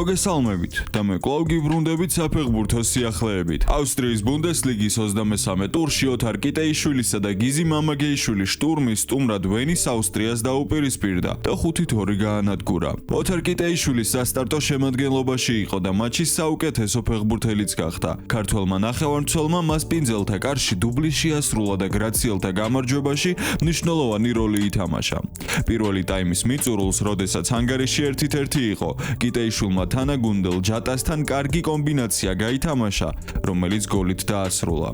მოგესალმებით და მე კვლავ გიბრუნდებით საფეხბურთო სიახლეებით. ავსტრიის ბუნდესლიგის 23 ტურში ოთარ კიტეიშვილისა და გიზი მამაგეიშვილის შტურმი სტუმრად ვენის ავსტრიას დაუპირისპირდა და 5-2 გაანადგურა. ოთარ კიტეიშვილის სასტარტო შემადგენლობაში იყო და მატჩის საუკეთესო ფეხბურთელიც გახდა. ქართველმა ნახევარმცველმა მას პინძელთა კარში დუბლი შეასრულა და გრაციელთა გამარჯვებაში მნიშვნელოვანი როლი ითამაშა. პირველი ტაიმის მიწურულს, როდესაც ანგარიში 1-1 იყო, კიტეიშვილმა თანაგუნდელ ჯატასთან კარგი კომბინაცია გაითამაშა, რომელიც გოლით დაასრულა.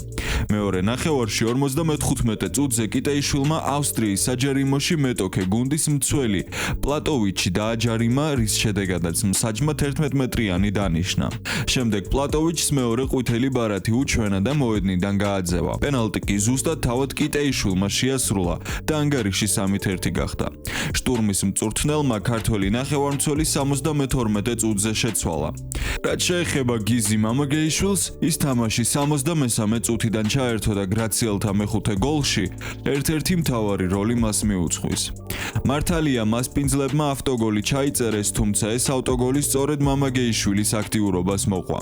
მეორე ნახევარში 55 წუთზე კიტეიშვილმა ავსტრიის საჯარიმოში მეტოქე გუნდის მცველი პლატოვიჩი დააჯარიმა, რის შედეგადაც მსაჯმა 11 მეტრიანი დანიშნა. შემდეგ პლატოვიჩს მეორე ყვითელი ბარათი უჩვენა და მოედნიდან გააძევა. პენალტი კი ზუსტად თავად კიტეიშვილმა შეასრულა და ანგარიში 3-1 გახდა. შტურმის მწვრთნელმა ქართველი ნახევარმცველი 72 წუთზე შეცვალა. რაც შეეხება გიზი მამაგეიშვილს, ის თამაში 73 წუთიდან ჩაერთო და გრაციელთა მეხუთე გოლში ერთ-ერთი მთავარი როლი მას მიუძღვის. მართალია მას პინძლებმა ავტოგოლი ჩაიწერეს, თუმცა ეს ავტოგოლი სწორედ მამაგეიშვილის აქტიურობას მოყვა.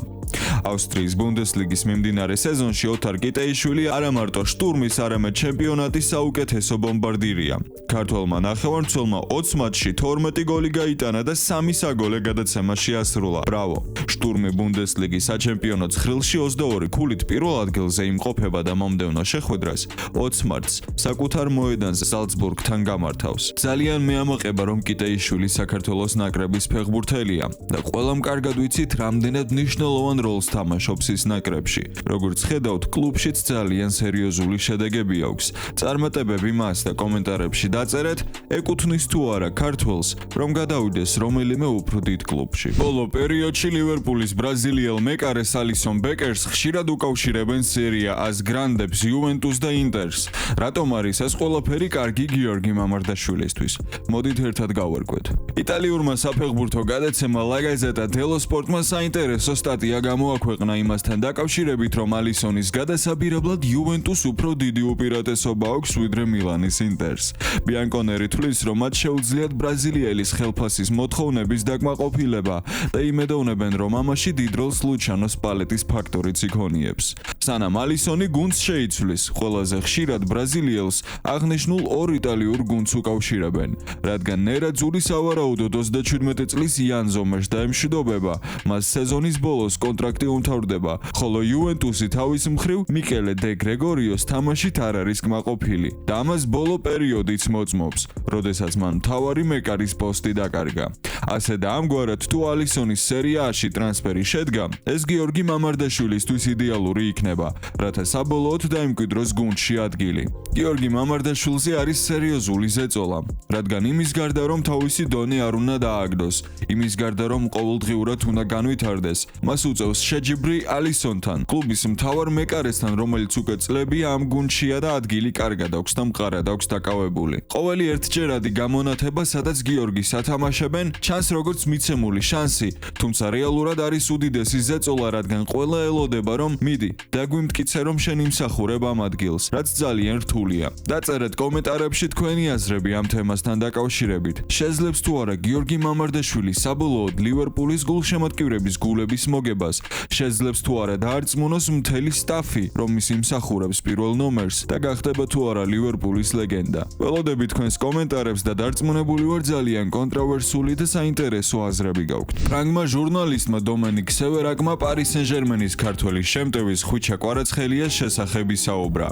ავსტრიის ბუნდესლიგის მიმდინარე სეზონში ოთარ კიტეიშვილი არა მარტო შტურმის, არამედ ჩემპიონატის საუკეთესო ბომბარდირია. ქართველმა ნახევარმცველმა 20 მატჩში 12 გოლი გაიტანა და 3 საგოლე გადაცემა შეასრულა. ბრავო! შტურმი ბუნდესლიგის საჩემპიონო ცხრილში 22 ქულით პირველ ადგილზე იმყოფება და მომდევნო შეხვედრას 20 მარტს საკუთარ მოედანზე ზალცბურგთან გამართავს. ძალიან მეამაყება, რომ კიტეიშვილი საქართველოს ნაკრების ფეხბურთელია და ყველამ კარგად ვიცით, რამდენად მნიშვნელოვან როლს თამაშობს ის ნაკრებში. როგორც ხედავთ, კლუბშიც ძალიან სერიოზული შედეგები აქვს. წარმატებები მას და კომენტარებში დაწერეთ, ეკუთვნის თუ არა ქართველს, რომ გადავიდეს რომელიმე უფრო დიდ კლუბში. ბოლო პერიოდში ლივერპულის ბრაზილიელ მეკარეს ალისონ ბეკერს ხშირად უკავშირებენ სერია ას გრანდებს, იუვენტუს და ინტერს. რატომ არის ეს ყველაფერი კარგი გიორგი მამარდაშვილისთვის? მოდით ერთად გავარკვევთ. იტალიურმა საფეხბურთო გადაცემა ლა გაზეტა დელო სპორტმა საინტერესო სტატია გამოაქვეყნა იმასთან დაკავშირებით, რომ ალისონის გადასაბირებლად იუვენტუს უფრო დიდი უპირატესობა აქვს ვიდრე მილანის ინტერს. ბიანკონერი თვლის, რომ მათ შეუძლიათ ბრაზილიელის ხელფასის მოთხოვნების დაკმაყოფილება და იმედოვნებენ, რომ ამაში დიდ როლს ლუჩანო სპალეტის ფაქტორიც იქონიებს. სანამ ალისონი გუნდს შეიცვლის, ყველაზე ხშირად ბრაზილიელს აღნიშნულ ორ იტალიურ გუნდს უკავშირებენ, რადგან ნერაძული სავარაუდოდ 27 წლის იან ზომერს დაემშვიდობება, მას სეზონის ბოლოს კონტრაქტი უმთავრდება, ხოლო იუვენტუსი თავის მხრივ მიკელე დე გრეგორიოს თამაშით არ არის კმაყოფილი და ამას ბოლო პერიოდიც მოწმობს, როდესაც მან მთავარი მეკარის პოსტი დაკარგა. ასე და ამგვარად თუ ალისონის სერიაში ტრანსფერი შედგა, ეს გიორგი მამარდაშვილისთვის იდეალური იქნება, რათა საბოლოოდ დაიმკვიდროს გუნდში ადგილი. გიორგი მამარდაშვილზე არის სერიოზული ზეწოლა, რადგან იმის გარდა რომ თავისი დონე არ უნდა დააგდოს, იმის გარდა რომ ყოველდღიურად უნდა განვითარდეს, მას უწევს შეჯიბრი ალისონთან, კლუბის მთავარ მეკარესთან, რომელიც უკვე წლებია ამ გუნდშია და ადგილი კარგად აქვს და მყარად აქვს დაკავებული. ყოველი ერთჯერადი გამონათება, სადაც გიორგის ათამაშებენ, ჩანს როგორც მიცემული შანსი, თუმცა რეალურად არის უდიდესი ზეწოლა, რადგან ყველა ელოდება, რომ მიდი, დაგვიმტკიცე, რომ შენ იმსახურებ ამ ადგილს, რაც ძალიან რთულია. დაწერეთ კომენტარებში თქვენი აზრები ამ თემასთან დაკავშირებით. შეძლებს თუ არა გიორგი მამარდაშვილი საბოლოოდ ლივერპულის გულშემატკივრების გულების მოგებას, შეძლებს თუ არა დაარწმუნოს მთელი სტაფი, რომ ის იმსახურებს პირველ ნომერს და გახდება თუ არა ლივერპულის ლეგენდა. ველოდებით თქვენს კომენტარებს და დარწმუნებული ვარ, ძალიან კონტროვერსული და საინტერესო აზრები გაქვთ. ფრანგმა ჟურნალისტმა დომენიკ სევერაკმა პარის სენ-ჟერმენის ქართველი შემტევის ხვიჩა კვარაცხელიას შესახებ ისაუბრა.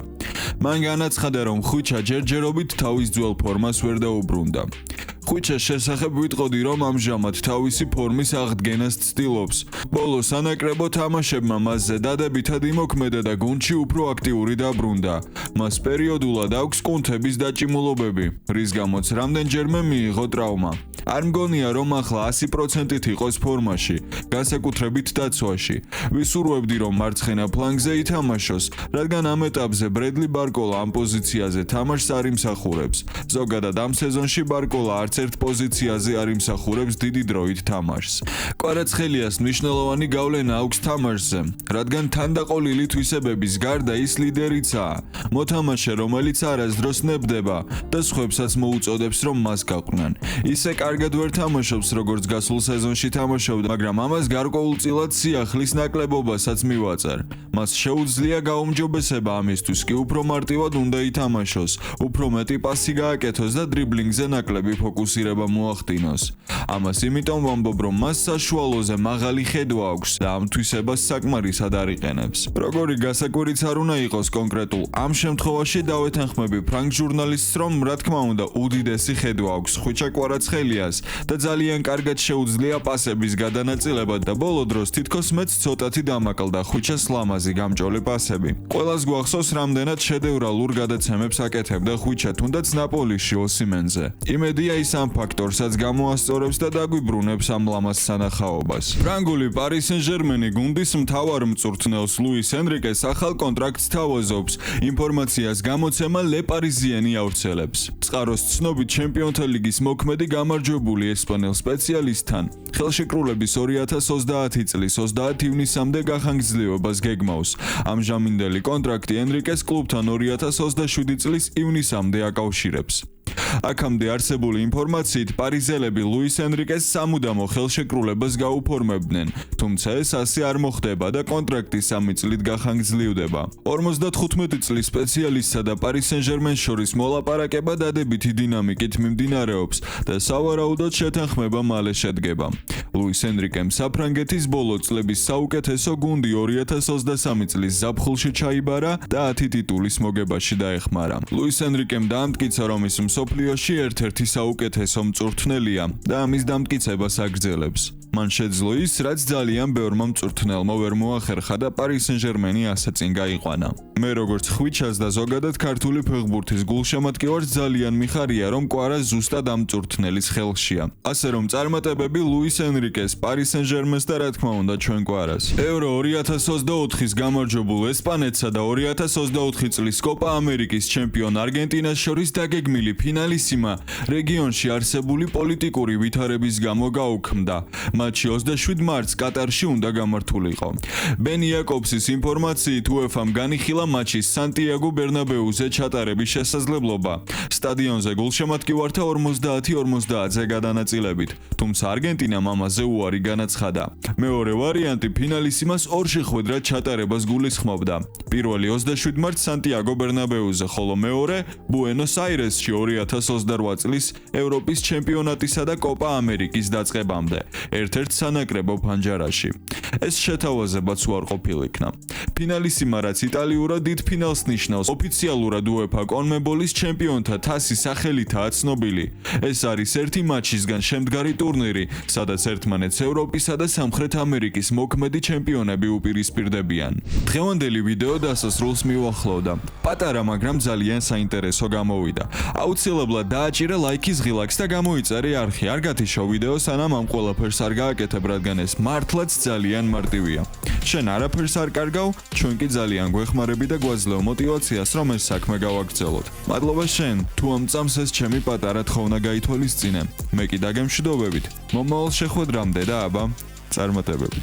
მან განაცხადა, რომ ხვიჩა ჯერჯერობით თავის ძველ ფორმას ვერ დაუბრუნდა. ხვიჩას შესახებ ვიტყოდი, რომ ამჟამად თავისი ფორმის აღდგენას ცდილობს. ბოლოს ანაკრებო თამაშებმა მასზე დადებითად იმოქმედა და გუნდში უფრო აქტიური დაბრუნდა. მას პერიოდულად აქვს კუნთების დაჭიმულობები, რის გამოც რამდენჯერმე მიიღო ტრავმა. არ მგონია, რომ ახლა 100%-ით იყოს ფორმაში, განსაკუთრებით დაცვაში. ვისურვებდი, რომ მარცხენა ფლანგზე ითამაშოს, რადგან ამ ეტაპზე ბრედლი ბარკოლა ამ პოზიციაზე თამაშს არ იმსახურებს. ზოგადად ამ სეზონში ბარკოლა არც ერთ პოზიციაზე არ იმსახურებს დიდი დროით თამაშს. კვარაცხელიას მნიშვნელოვანი გავლენა აქვს თამაშზე, რადგან თანდაყოლილი თვისებების გარდა ის ლიდერიცაა, მოთამაშე, რომელიც არასდროს ნებდება და სხვებსაც მოუწოდებს, რომ მას გაყვნენ. ისე კარგად ვერ თამაშობს, როგორც გასულ სეზონში თამაშობდა, მაგრამ ამას გარკვეულწილად სიახლის ნაკლებობასაც მივაწარ. მას შეუძლია გაუმჯობესება, ამისთვის კი უფრო მარტივად უნდა ითამაშოს, უფრო მეტი პასი გააკეთოს და დრიბლინგზე ნაკლები ფოკუსირება მოახდინოს. ამას იმიტომ ვამბობ, რომ მას საშუალოზე მაღალი ხედვა აქვს და ამ თვისებას საკმარისად არ იყენებს. როგორი გასაკვირიც არ უნდა იყოს კონკრეტულ ამ შემთხვევაში დავეთანხმები ფრანგ ჟურნალისტს, რომ რა თქმა უნდა უდიდესი ხედვა აქვს ხვიჩა კვარაცხელიას და ძალიან კარგად შეუძლია პასების გადანაწილება და ბოლო დროს თითქოს მეც ცოტათი დამაკლდა ხვიჩას ლამაზი გამჭოლი პასები. ყველას გვახსოვს, რამდენად შედევრალურ გადაცემებს აკეთებდა ხვიჩა თუნდაც ნაპოლიში ოსიმენზე. იმედია ის ამ ფაქტორსაც გამოასწორებს და დაგვიბრუნებს ამ ლამაზ სანახაობას. ფრანგული პარი სენ-ჟერმენი გუნდის მთავარ მწვრთნელს ლუის ენრიკეს ახალ კონტრაქტს თავაზობს. ინფორმაციას გამოცემა Le Parisien ავრცელებს. წყაროს ცნობით ჩემპიონთა ლიგის მოქმედი გამარჯვებული ესპანელ სპეციალისტთან ხელშეკრულების 2030 წლის 30 ივნისამდე გახანგრძლივებას გეგმავს. ამჟამინდელი კონტრაქტი ენრიკეს კლუბთან 2027 წლის ივნისამდე აკავშირებს. აქამდე არსებული ინფორმაციით პარიზელები ლუის ენრიკეს სამუდამო ხელშეკრულებას გაუფორმებდნენ, თუმცა ეს ასე არ მოხდება და კონტრაქტი 3 წლით გახანგრძლივდება. 55 წლის სპეციალისტსა და პარი სენ-ჟერმენს შორის მოლაპარაკება დადებითი დინამიკით მიმდინარეობს და სავარაუდოდ შეთანხმება მალე შედგება. ლუის ენრიკემ საფრანგეთის ბოლო წლების საუკეთესო გუნდი 2023 წლის ზაფხულში ჩაიბარა და 10 ტიტულის მოგებაში დაეხმარა. ლუის ენრიკემ დაამტკიცა, რომ ის მსოფლიოში ერთ-ერთი საუკეთესო მწვრთნელია და ამის დამტკიცებას აგრძელებს. მან შეძლო ის, რაც ძალიან ბევრმა მწვრთნელმა ვერ მოახერხა და პარი სენ-ჟერმენი ასე წინ გაიყვანა. მე როგორც ხვიჩას და ზოგადად ქართული ფეხბურთის გულშემატკივარს ძალიან მიხარია, რომ კვარა ზუსტად ამ მწვრთნელის ხელშია. ასე რომ წარმატებები ლუის ენრიკეს, პარი სენ-ჟერმენს და რა თქმა უნდა ჩვენ კვარას. ევრო 2024-ის გამარჯვებულ ესპანეთსა და 2024 წლის კოპა ამერიკის ჩემპიონ არგენტინას შორის დაგეგმილი ფინალისიმა რეგიონში არსებული პოლიტიკური ვითარების გამო გაუქმდა. მატჩი 27 მარტს კატარში უნდა გამართულიყო. ბენ იაკობსის ინფორმაციით UEFA-მ განიხილა მატჩის სანტიაგო ბერნაბეუზე ჩატარების შესაძლებლობა. სტადიონზე გულშემატკივართა 50-50-ზე გადანაწილებით, თუმცა არგენტინამ ამაზე უარი განაცხადა. მეორე ვარიანტი ფინალისიმას ორ შეხვედრად ჩატარებას გულისხმობდა. პირველი 27 მარტს სანტიაგო ბერნაბეუზე, ხოლო მეორე ბუენოს-აირესში 2028 წლის ევროპის ჩემპიონატისა და კოპა ამერიკის დაწყებამდე. ერთ-ერთ სანაკრებო ფანჯარაში. ეს შეთავაზებაც უარ ყოფილ იქნა. ფინალისიმა, რაც იტალიურად დიდ ფინალს ნიშნავს, ოფიციალურად UEFA კონმებოლის ჩემპიონთა თასის სახელითაა ცნობილი. ეს არის ერთი მატჩისგან შემდგარი ტურნირი, სადაც ერთმანეთს ევროპისა და სამხრეთ ამერიკის მოქმედი ჩემპიონები უპირისპირდებიან. დღევანდელი ვიდეო დასასრულს მივახლოვდა. პატარა, მაგრამ ძალიან საინტერესო გამოვიდა. აუცილებლად დააჭირე ლაიქის ღილაკს და გამოიწერე არხი. არ გათიშო ვიდეო, სანამ ამ ყველაფერს არ გააკეთებ, რადგან ეს მართლაც ძალიან მარტივია. შენ არაფერს არ კარგავ, ჩვენ კი ძალიან გვეხმარები და გვაძლევ მოტივაციას, რომ ეს საქმე გავაგრძელოთ. მადლობა შენ, თუ ამ წამს ეს ჩემი პატარა თხოვნა გაითვალისწინე. მე კი დაგემშვიდობებით. მომავალ შეხვედრამდე და აბა, წარმატებები.